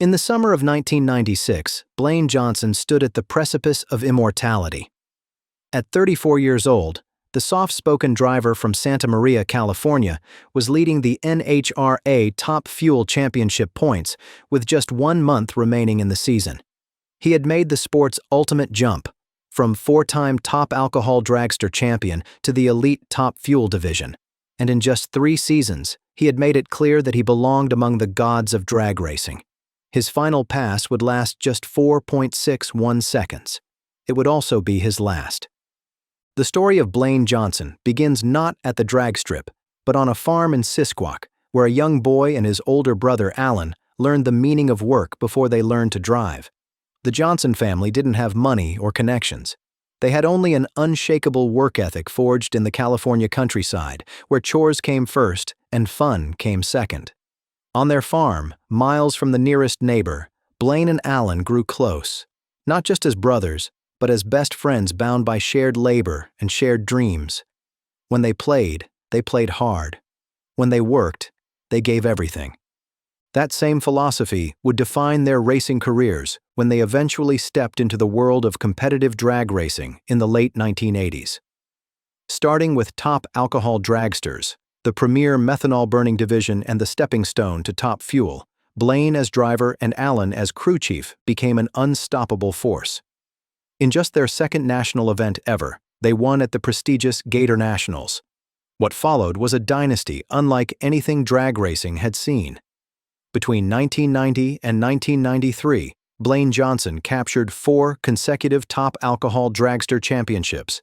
In the summer of 1996, Blaine Johnson stood at the precipice of immortality. At 34 years old, the soft-spoken driver from Santa Maria, California, was leading the NHRA Top Fuel Championship points with just 1 month remaining in the season. He had made the sport's ultimate jump, from four-time top alcohol dragster champion to the elite Top Fuel division, and in just 3 seasons, he had made it clear that he belonged among the gods of drag racing. His final pass would last just 4.61 seconds. It would also be his last. The story of Blaine Johnson begins not at the drag strip, but on a farm in Sisquoc, where a young boy and his older brother Alan learned the meaning of work before they learned to drive. The Johnson family didn't have money or connections. They had only an unshakable work ethic forged in the California countryside, where chores came first and fun came second. On their farm, miles from the nearest neighbor, Blaine and Alan grew close, not just as brothers, but as best friends bound by shared labor and shared dreams. When they played hard. When they worked, they gave everything. That same philosophy would define their racing careers when they eventually stepped into the world of competitive drag racing in the late 1980s. Starting with top alcohol dragsters, the premier methanol-burning division and the stepping stone to Top Fuel, Blaine as driver and Alan as crew chief became an unstoppable force. In just their second national event ever, they won at the prestigious Gator Nationals. What followed was a dynasty unlike anything drag racing had seen. Between 1990 and 1993, Blaine Johnson captured 4 consecutive top alcohol dragster championships.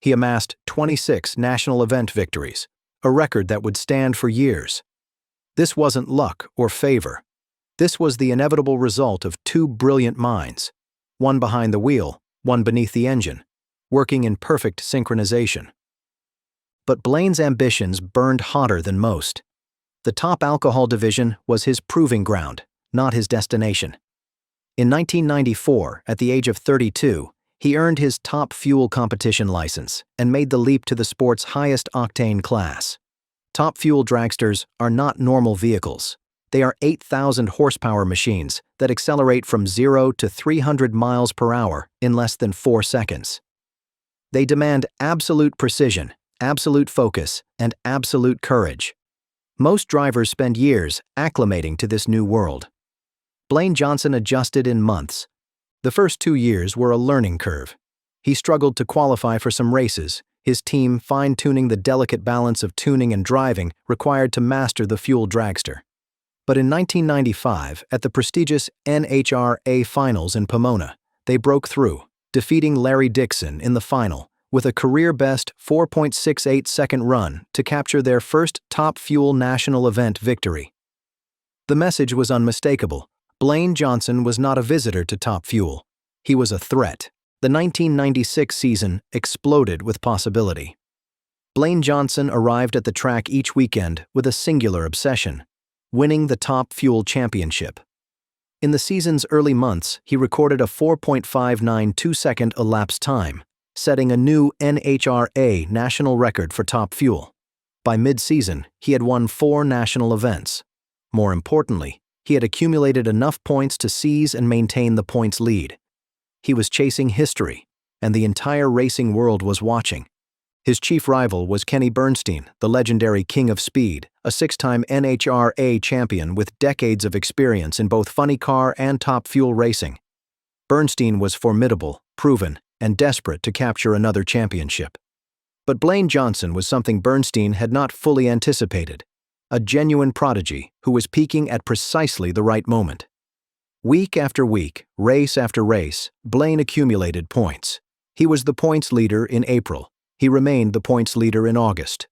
He amassed 26 national event victories, a record that would stand for years. This wasn't luck or favor. This was the inevitable result of 2 brilliant minds, one behind the wheel, one beneath the engine, working in perfect synchronization. But Blaine's ambitions burned hotter than most. The top alcohol division was his proving ground, not his destination. In 1994, at the age of 32, he earned his Top Fuel competition license and made the leap to the sport's highest octane class. Top Fuel dragsters are not normal vehicles. They are 8,000 horsepower machines that accelerate from 0 to 300 miles per hour in less than 4 seconds. They demand absolute precision, absolute focus, and absolute courage. Most drivers spend years acclimating to this new world. Blaine Johnson adjusted in months. The first 2 years were a learning curve. He struggled to qualify for some races, his team fine-tuning the delicate balance of tuning and driving required to master the fuel dragster. But in 1995, at the prestigious NHRA finals in Pomona, they broke through, defeating Larry Dixon in the final with a career-best 4.68-second run to capture their first Top Fuel national event victory. The message was unmistakable. Blaine Johnson was not a visitor to Top Fuel. He was a threat. The 1996 season exploded with possibility. Blaine Johnson arrived at the track each weekend with a singular obsession: winning the Top Fuel championship. In the season's early months, he recorded a 4.592-second elapsed time, setting a new NHRA national record for Top Fuel. By mid-season, he had won 4 national events. More importantly, he had accumulated enough points to seize and maintain the points lead. He was chasing history, and the entire racing world was watching. His chief rival was Kenny Bernstein, the legendary King of Speed, a 6-time NHRA champion with decades of experience in both funny car and Top Fuel racing. Bernstein was formidable, proven, and desperate to capture another championship. But Blaine Johnson was something Bernstein had not fully anticipated: a genuine prodigy who was peaking at precisely the right moment. Week after week, race after race, Blaine accumulated points. He was the points leader in April. He remained the points leader in August.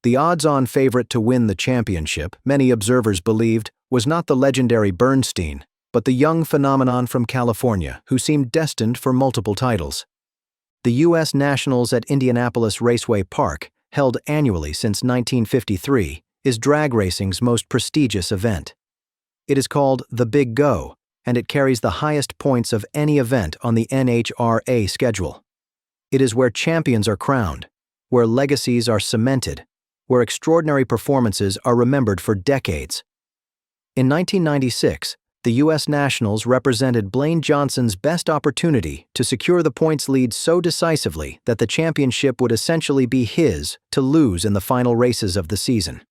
The odds-on favorite to win the championship, many observers believed, was not the legendary Bernstein, but the young phenomenon from California who seemed destined for multiple titles. The U.S. Nationals at Indianapolis Raceway Park, held annually since 1953, is drag racing's most prestigious event. It is called the Big Go, and it carries the highest points of any event on the NHRA schedule. It is where champions are crowned, where legacies are cemented, where extraordinary performances are remembered for decades. In 1996, The U.S. Nationals represented Blaine Johnson's best opportunity to secure the points lead so decisively that the championship would essentially be his to lose in the final races of the season.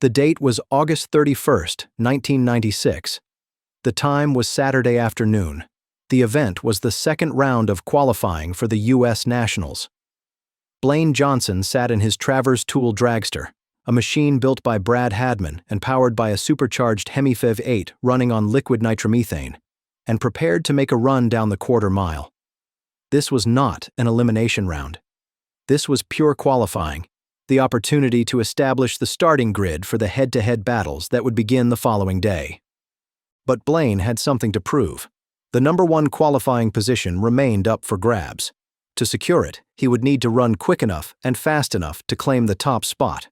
The date was August 31st, 1996. The time was Saturday afternoon. The event was the second round of qualifying for the U.S. Nationals. Blaine Johnson sat in his Travers Tool dragster, a machine built by Brad Hadman and powered by a supercharged Hemifev 8 running on liquid nitromethane, and prepared to make a run down the quarter mile. This was not an elimination round. This was pure qualifying, the opportunity to establish the starting grid for the head-to-head battles that would begin the following day. But Blaine had something to prove. The number one qualifying position remained up for grabs. To secure it, he would need to run quick enough and fast enough to claim the top spot.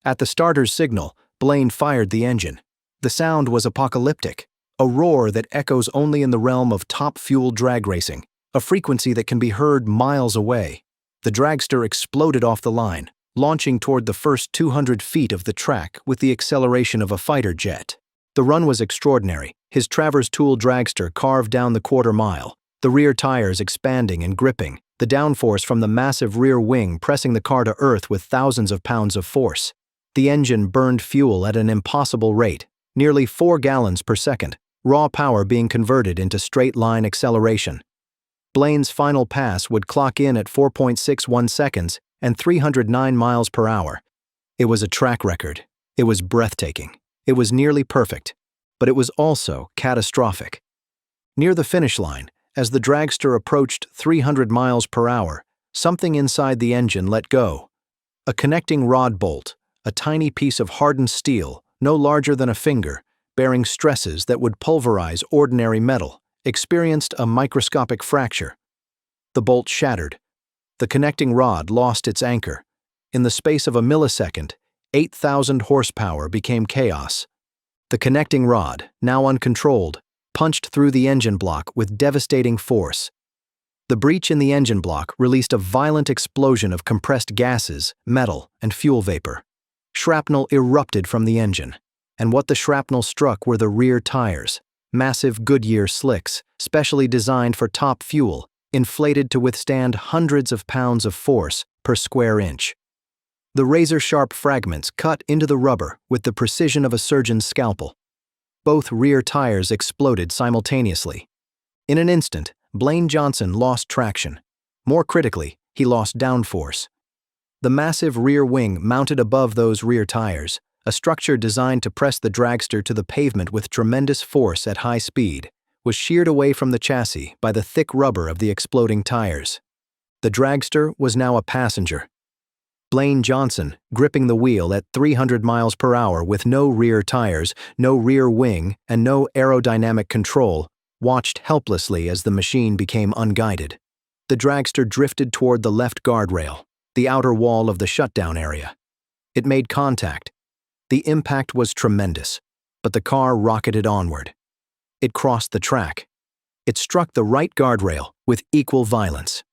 At the starter's signal, Blaine fired the engine. The sound was apocalyptic, a roar that echoes only in the realm of top-fuel drag racing, a frequency that can be heard miles away. The dragster exploded off the line, launching toward the first 200 feet of the track with the acceleration of a fighter jet. The run was extraordinary. His Travers Tool dragster carved down the quarter mile, the rear tires expanding and gripping, the downforce from the massive rear wing pressing the car to earth with thousands of pounds of force. The engine burned fuel at an impossible rate, nearly 4 gallons per second, raw power being converted into straight-line acceleration. Blaine's final pass would clock in at 4.61 seconds and 309 miles per hour. It was a track record. It was breathtaking. It was nearly perfect, but it was also catastrophic. Near the finish line, as the dragster approached 300 miles per hour, something inside the engine let go. A connecting rod bolt, a tiny piece of hardened steel, no larger than a finger, bearing stresses that would pulverize ordinary metal, experienced a microscopic fracture. The bolt shattered. The connecting rod lost its anchor. In the space of a millisecond, 8,000 horsepower became chaos. The connecting rod, now uncontrolled, punched through the engine block with devastating force. The breach in the engine block released a violent explosion of compressed gases, metal, and fuel vapor. Shrapnel erupted from the engine, and what the shrapnel struck were the rear tires, massive Goodyear slicks, specially designed for top fuel, inflated to withstand hundreds of pounds of force per square inch. The razor-sharp fragments cut into the rubber with the precision of a surgeon's scalpel. Both rear tires exploded simultaneously. In an instant, Blaine Johnson lost traction. More critically, he lost downforce. The massive rear wing mounted above those rear tires, a structure designed to press the dragster to the pavement with tremendous force at high speed, was sheared away from the chassis by the thick rubber of the exploding tires. The dragster was now a passenger. Blaine Johnson, gripping the wheel at 300 miles per hour with no rear tires, no rear wing, and no aerodynamic control, watched helplessly as the machine became unguided. The dragster drifted toward the left guardrail, the outer wall of the shutdown area. It made contact. The impact was tremendous, but the car rocketed onward. It crossed the track. It struck the right guardrail with equal violence.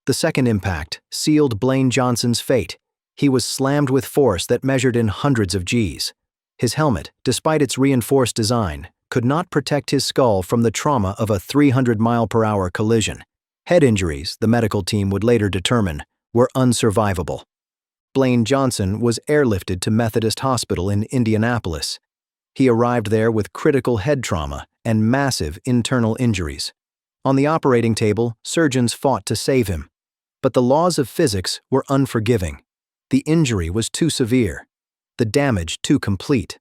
The second impact sealed Blaine Johnson's fate. He was slammed with force that measured in hundreds of Gs. His helmet, despite its reinforced design, could not protect his skull from the trauma of a 300-mile-per-hour collision. Head injuries, the medical team would later determine, were unsurvivable. Blaine Johnson was airlifted to Methodist Hospital in Indianapolis. He arrived there with critical head trauma and massive internal injuries. On the operating table, surgeons fought to save him. But the laws of physics were unforgiving. The injury was too severe. The damage too complete.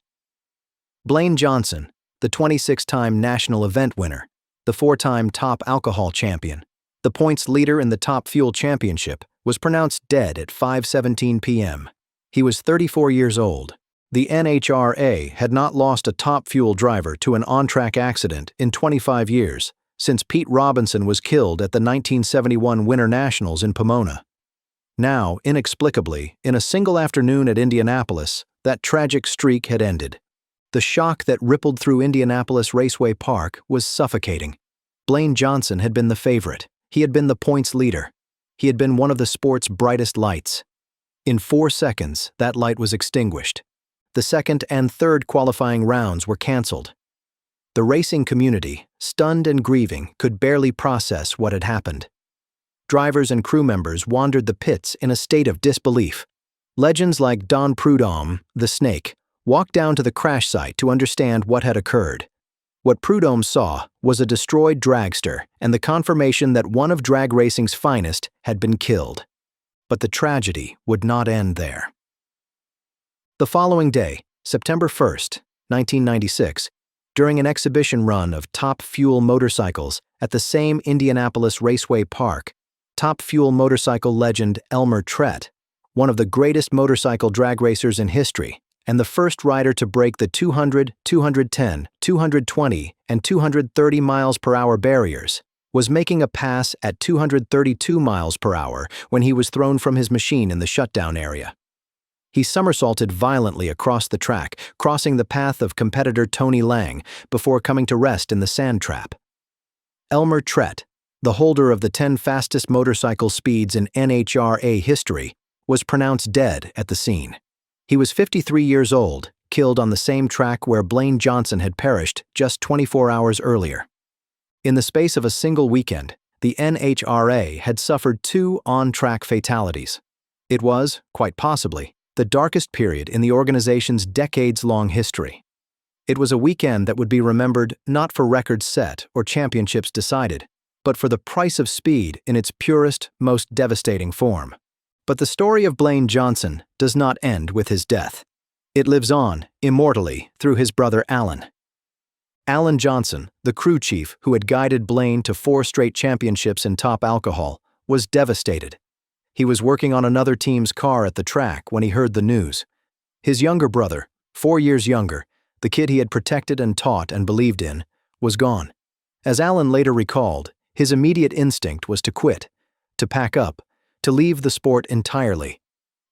Blaine Johnson, the 26-time national event winner, the 4-time top alcohol champion, the points leader in the Top Fuel Championship, was pronounced dead at 5:17 p.m. He was 34 years old. The NHRA had not lost a top fuel driver to an on-track accident in 25 years, since Pete Robinson was killed at the 1971 Winter Nationals in Pomona. Now, inexplicably, in a single afternoon at Indianapolis, that tragic streak had ended. The shock that rippled through Indianapolis Raceway Park was suffocating. Blaine Johnson had been the favorite. He had been the points leader. He had been one of the sport's brightest lights. In 4 seconds, that light was extinguished. The second and third qualifying rounds were canceled. The racing community, stunned and grieving, could barely process what had happened. Drivers and crew members wandered the pits in a state of disbelief. Legends like Don Prudhomme, the Snake, walked down to the crash site to understand what had occurred. What Prudhomme saw was a destroyed dragster and the confirmation that one of drag racing's finest had been killed. But the tragedy would not end there. The following day, September 1st, 1996, during an exhibition run of Top Fuel motorcycles at the same Indianapolis Raceway Park, Top Fuel motorcycle legend Elmer Trett, one of the greatest motorcycle drag racers in history, and the first rider to break the 200, 210, 220, and 230 miles per hour barriers, was making a pass at 232 miles per hour when he was thrown from his machine in the shutdown area. He somersaulted violently across the track, crossing the path of competitor Tony Lang before coming to rest in the sand trap. Elmer Trett, the holder of the 10 fastest motorcycle speeds in NHRA history, was pronounced dead at the scene. He was 53 years old, killed on the same track where Blaine Johnson had perished just 24 hours earlier. In the space of a single weekend, the NHRA had suffered 2 on-track fatalities. It was, quite possibly, the darkest period in the organization's decades-long history. It was a weekend that would be remembered not for records set or championships decided, but for the price of speed in its purest, most devastating form. But the story of Blaine Johnson does not end with his death. It lives on, immortally, through his brother Alan. Alan Johnson, the crew chief who had guided Blaine to 4 straight championships in top alcohol, was devastated. He was working on another team's car at the track when he heard the news. His younger brother, 4 years younger, the kid he had protected and taught and believed in, was gone. As Alan later recalled, his immediate instinct was to quit, to pack up, to leave the sport entirely.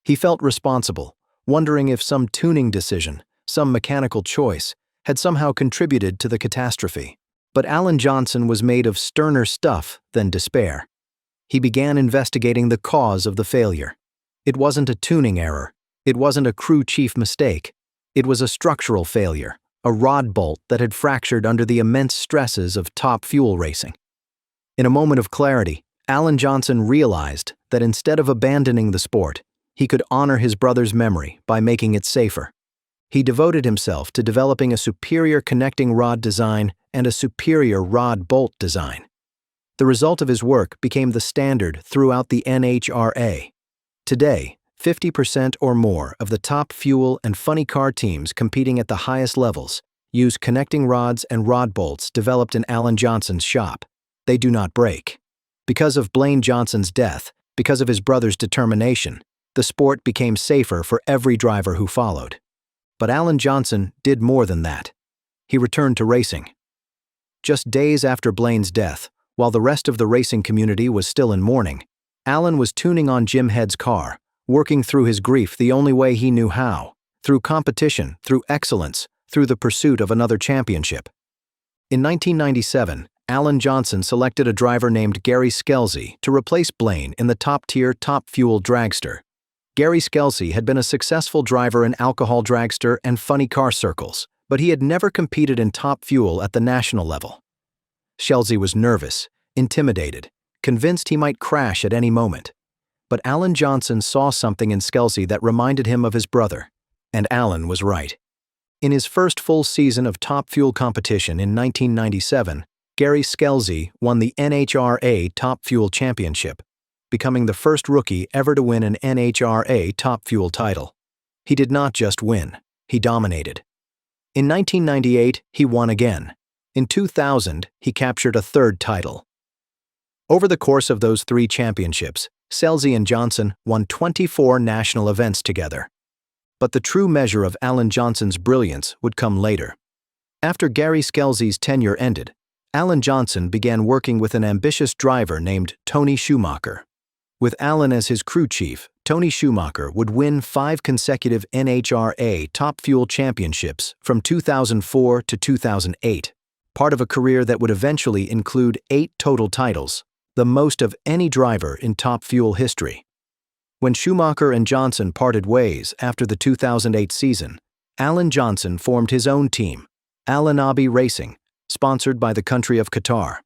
He felt responsible, wondering if some tuning decision, some mechanical choice, had somehow contributed to the catastrophe. But Alan Johnson was made of sterner stuff than despair. He began investigating the cause of the failure. It wasn't a tuning error. It wasn't a crew chief mistake. It was a structural failure, a rod bolt that had fractured under the immense stresses of top fuel racing. In a moment of clarity, Alan Johnson realized that instead of abandoning the sport, he could honor his brother's memory by making it safer. He devoted himself to developing a superior connecting rod design and a superior rod bolt design. The result of his work became the standard throughout the NHRA. Today, 50% or more of the top fuel and funny car teams competing at the highest levels use connecting rods and rod bolts developed in Alan Johnson's shop. They do not break. Because of Blaine Johnson's death, because of his brother's determination, the sport became safer for every driver who followed. But Alan Johnson did more than that. He returned to racing. Just days after Blaine's death, while the rest of the racing community was still in mourning, Alan was tuning on Jim Head's car, working through his grief the only way he knew how, through competition, through excellence, through the pursuit of another championship. In 1997, Alan Johnson selected a driver named Gary Skelsey to replace Blaine in the top-tier Top Fuel dragster. Gary Skelsey had been a successful driver in alcohol dragster and funny car circles, but he had never competed in Top Fuel at the national level. Skelsey was nervous, intimidated, convinced he might crash at any moment. But Alan Johnson saw something in Skelsey that reminded him of his brother, and Alan was right. In his first full season of Top Fuel competition in 1997, Gary Skelsey won the NHRA Top Fuel Championship, becoming the first rookie ever to win an NHRA Top Fuel title. He did not just win, he dominated. In 1998, he won again. In 2000, he captured a 3rd title. Over the course of those 3 championships, Skelsey and Johnson won 24 national events together. But the true measure of Alan Johnson's brilliance would come later. After Gary Skelsey's tenure ended, Alan Johnson began working with an ambitious driver named Tony Schumacher. With Alan as his crew chief, Tony Schumacher would win 5 consecutive NHRA Top Fuel championships from 2004 to 2008, part of a career that would eventually include 8 total titles, the most of any driver in Top Fuel history. When Schumacher and Johnson parted ways after the 2008 season, Alan Johnson formed his own team, Alanabi Racing, sponsored by the country of Qatar.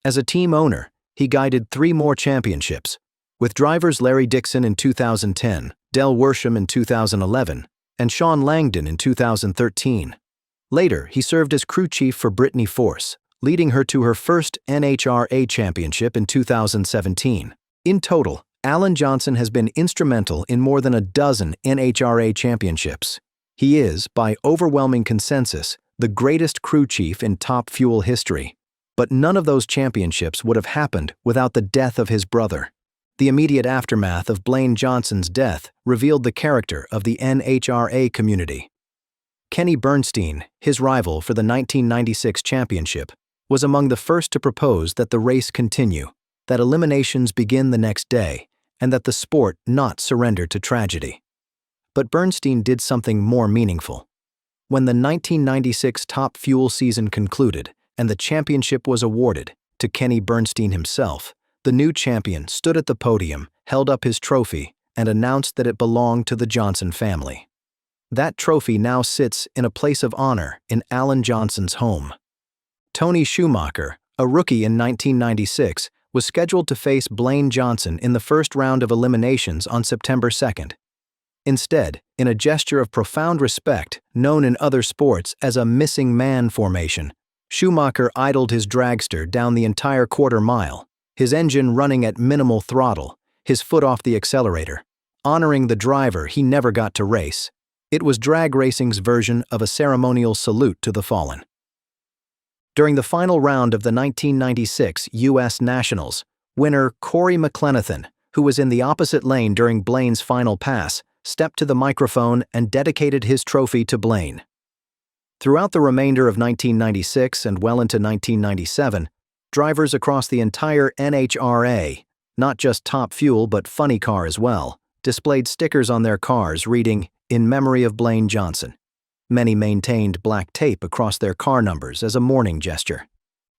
As a team owner, he guided 3 more championships, with drivers Larry Dixon in 2010, Del Worsham in 2011, and Sean Langdon in 2013. Later, he served as crew chief for Brittany Force, leading her to her first NHRA championship in 2017. In total, Alan Johnson has been instrumental in more than a dozen NHRA championships. He is, by overwhelming consensus, the greatest crew chief in Top Fuel history. But none of those championships would have happened without the death of his brother. The immediate aftermath of Blaine Johnson's death revealed the character of the NHRA community. Kenny Bernstein, his rival for the 1996 championship, was among the first to propose that the race continue, that eliminations begin the next day, and that the sport not surrender to tragedy. But Bernstein did something more meaningful. When the 1996 Top Fuel season concluded and the championship was awarded to Kenny Bernstein himself, the new champion stood at the podium, held up his trophy, and announced that it belonged to the Johnson family. That trophy now sits in a place of honor in Alan Johnson's home. Tony Schumacher, a rookie in 1996, was scheduled to face Blaine Johnson in the first round of eliminations on September 2nd. Instead, in a gesture of profound respect, known in other sports as a missing man formation, Schumacher idled his dragster down the entire quarter mile, his engine running at minimal throttle, his foot off the accelerator, honoring the driver he never got to race. It was drag racing's version of a ceremonial salute to the fallen. During the final round of the 1996 U.S. Nationals, winner Corey McLenathan, who was in the opposite lane during Blaine's final pass, stepped to the microphone and dedicated his trophy to Blaine. Throughout the remainder of 1996 and well into 1997, drivers across the entire NHRA, not just Top Fuel but Funny Car as well, displayed stickers on their cars reading, "In memory of Blaine Johnson." Many maintained black tape across their car numbers as a mourning gesture.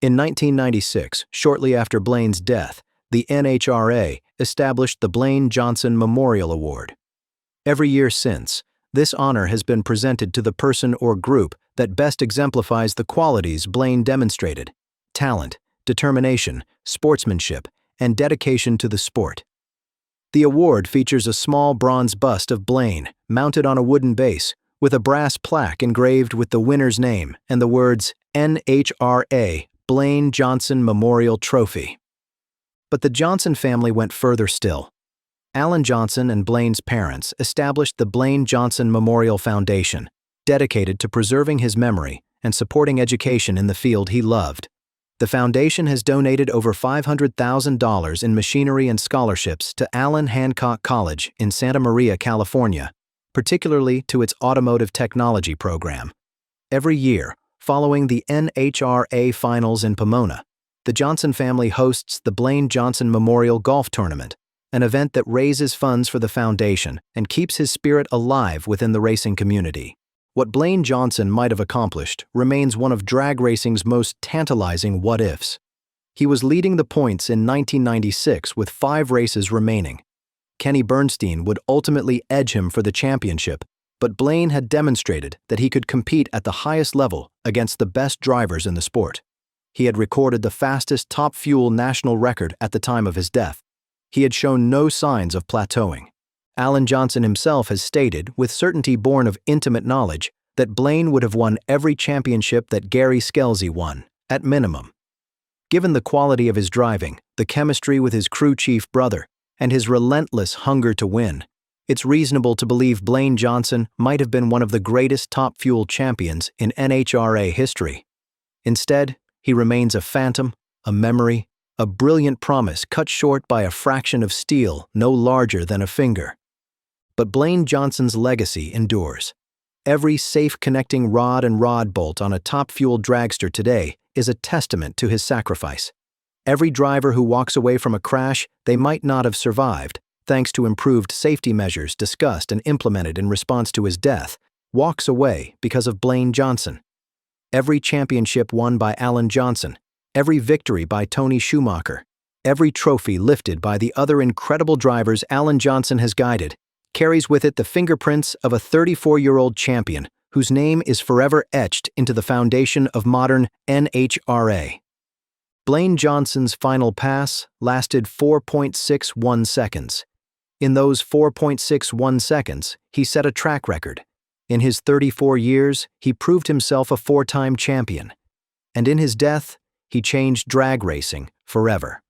In 1996, shortly after Blaine's death, the NHRA established the Blaine Johnson Memorial Award. Every year since, this honor has been presented to the person or group that best exemplifies the qualities Blaine demonstrated: talent, determination, sportsmanship, and dedication to the sport. The award features a small bronze bust of Blaine mounted on a wooden base, with a brass plaque engraved with the winner's name and the words NHRA Blaine Johnson Memorial Trophy. But the Johnson family went further still. Alan Johnson and Blaine's parents established the Blaine Johnson Memorial Foundation, dedicated to preserving his memory and supporting education in the field he loved. The foundation has donated over $500,000 in machinery and scholarships to Allen Hancock College in Santa Maria, California, particularly to its automotive technology program. Every year, following the NHRA finals in Pomona, the Johnson family hosts the Blaine Johnson Memorial Golf Tournament, an event that raises funds for the foundation and keeps his spirit alive within the racing community. What Blaine Johnson might have accomplished remains one of drag racing's most tantalizing what-ifs. He was leading the points in 1996 with 5 races remaining. Kenny Bernstein would ultimately edge him for the championship, but Blaine had demonstrated that he could compete at the highest level against the best drivers in the sport. He had recorded the fastest Top Fuel national record at the time of his death. He had shown no signs of plateauing. Alan Johnson himself has stated, with certainty born of intimate knowledge, that Blaine would have won every championship that Gary Scelzi won, at minimum. Given the quality of his driving, the chemistry with his crew chief brother, and his relentless hunger to win, it's reasonable to believe Blaine Johnson might have been one of the greatest Top Fuel champions in NHRA history. Instead, he remains a phantom, a memory, a brilliant promise cut short by a fraction of steel no larger than a finger. But Blaine Johnson's legacy endures. Every safe connecting rod and rod bolt on a Top Fuel dragster today is a testament to his sacrifice. Every driver who walks away from a crash they might not have survived, thanks to improved safety measures discussed and implemented in response to his death, walks away because of Blaine Johnson. Every championship won by Alan Johnson, every victory by Tony Schumacher, every trophy lifted by the other incredible drivers Alan Johnson has guided, carries with it the fingerprints of a 34-year-old champion whose name is forever etched into the foundation of modern NHRA. Blaine Johnson's final pass lasted 4.61 seconds. In those 4.61 seconds, he set a track record. In his 34 years, he proved himself a four-time champion. And in his death, he changed drag racing forever.